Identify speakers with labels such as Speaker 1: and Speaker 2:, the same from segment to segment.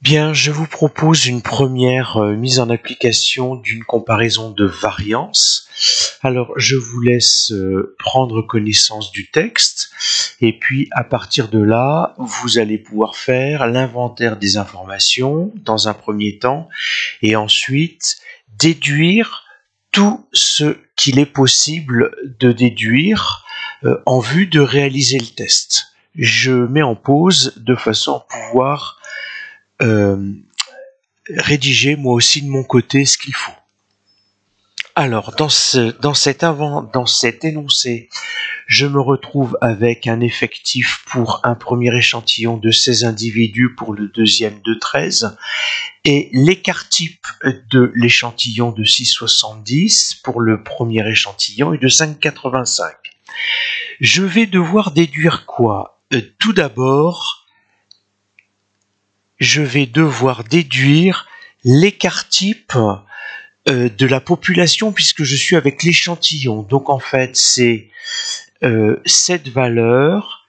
Speaker 1: Bien, je vous propose une première mise en application d'une comparaison de variance. Alors, je vous laisse prendre connaissance du texte et puis à partir de là, vous allez pouvoir faire l'inventaire des informations dans un premier temps et ensuite déduire tout ce qu'il est possible de déduire en vue de réaliser le test. Je mets en pause de façon à pouvoir rédiger moi aussi de mon côté ce qu'il faut. Alors dans cet énoncé, je me retrouve avec un effectif pour un premier échantillon de 16 individus, pour le deuxième de 13, et l'écart type de l'échantillon de 6,70 pour le premier échantillon et de 5,85. Je vais devoir déduire quoi? Tout d'abord, je vais devoir déduire l'écart type de la population puisque je suis avec l'échantillon. Donc en fait, c'est cette valeur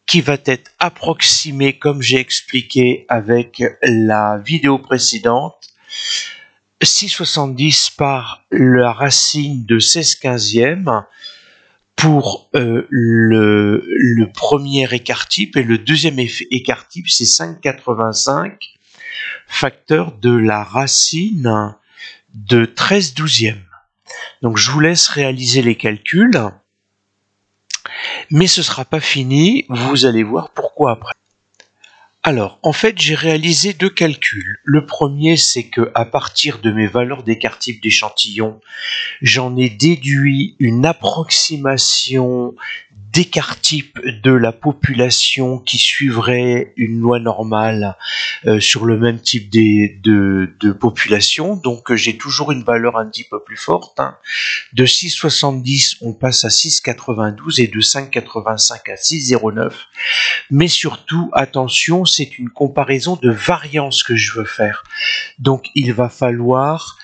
Speaker 1: qui va être approximée comme j'ai expliqué avec la vidéo précédente. 6,70 par la racine de 16/15 pour le premier écart type, et le deuxième écart type c'est 5,85 facteur de la racine de 13/12. Donc je vous laisse réaliser les calculs, mais ce sera pas fini, vous allez voir pourquoi après. Alors, en fait, j'ai réalisé deux calculs. Le premier, c'est que à partir de mes valeurs d'écart type d'échantillon, j'en ai déduit une approximation d'écart type de la population qui suivrait une loi normale sur le même type de population. Donc j'ai toujours une valeur un petit peu plus forte. De 6,70 on passe à 6,92 et de 5,85 à 6,09. Mais surtout, attention, c'est une comparaison de variance que je veux faire. Donc il va falloir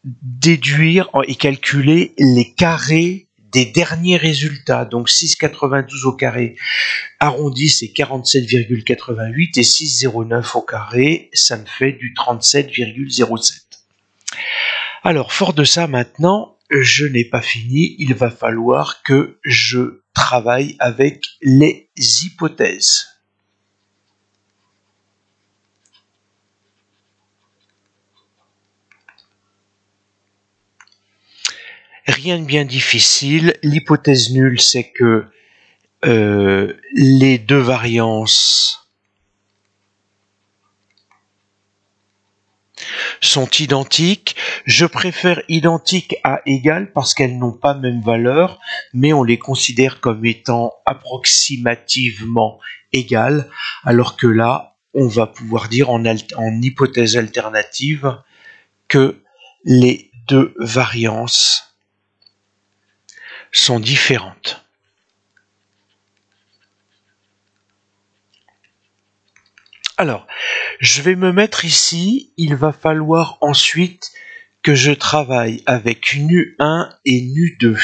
Speaker 1: déduire et calculer les carrés des derniers résultats. Donc 6,92 au carré arrondi, c'est 47,88 et 6,09 au carré, ça me fait du 37,07. Alors, fort de ça, maintenant, je n'ai pas fini. Il va falloir que je travaille avec les hypothèses. Rien de bien difficile. L'hypothèse nulle, c'est que les deux variances sont identiques. Je préfère identiques à égales parce qu'elles n'ont pas même valeur, mais on les considère comme étant approximativement égales, alors que là, on va pouvoir dire en hypothèse alternative que les deux variances sont différentes. Alors, je vais me mettre ici, il va falloir ensuite que je travaille avec nu1 et nu2.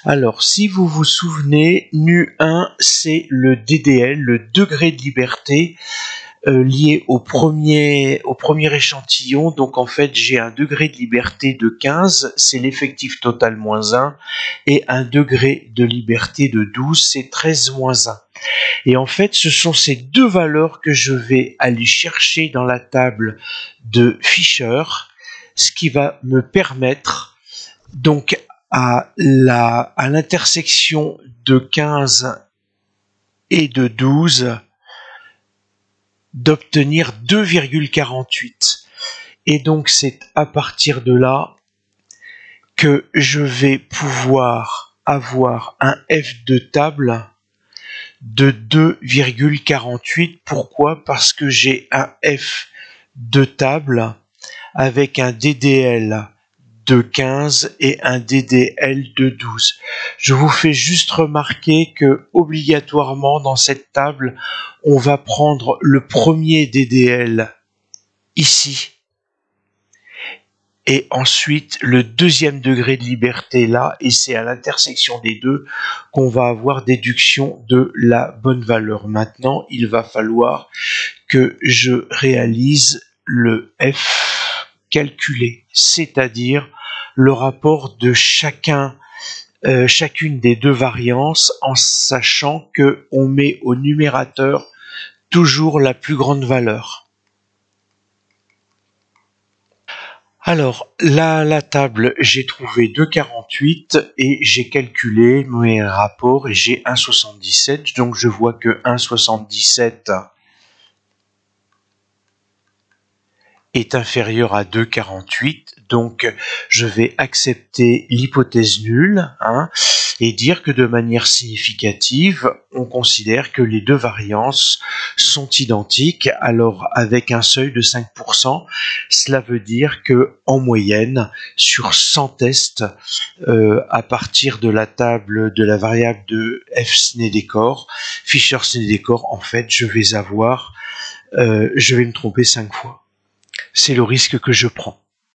Speaker 1: Alors, si vous vous souvenez, nu1, c'est le DDL, le degré de liberté, lié au premier échantillon. Donc en fait j'ai un degré de liberté de 15, c'est l'effectif total moins 1, et un degré de liberté de 12, c'est 13 moins 1. Et en fait ce sont ces deux valeurs que je vais aller chercher dans la table de Fisher, ce qui va me permettre donc à l'intersection de 15 et de 12 d'obtenir 2,48. Et donc c'est à partir de là que je vais pouvoir avoir un F de table de 2,48. Pourquoi? Parce que j'ai un F de table avec un DDL de 15 et un DDL de 12. Je vous fais juste remarquer que obligatoirement dans cette table, on va prendre le premier DDL ici et ensuite le deuxième degré de liberté là, et c'est à l'intersection des deux qu'on va avoir déduction de la bonne valeur. Maintenant, il va falloir que je réalise le F calculé, c'est-à-dire le rapport de chacune des deux variances, en sachant que on met au numérateur toujours la plus grande valeur. Alors, là, à la table, j'ai trouvé 2,48 et j'ai calculé mes rapports et j'ai 1,77. Donc, je vois que 1,77 est inférieur à 2,48. Donc, je vais accepter l'hypothèse nulle, et dire que de manière significative, on considère que les deux variances sont identiques. Alors, avec un seuil de 5%, cela veut dire que, en moyenne, sur 100 tests, à partir de la table de la variable de F-Snedecor, Fisher-Snedecor, en fait, je vais me tromper 5 fois. C'est le risque que je prends.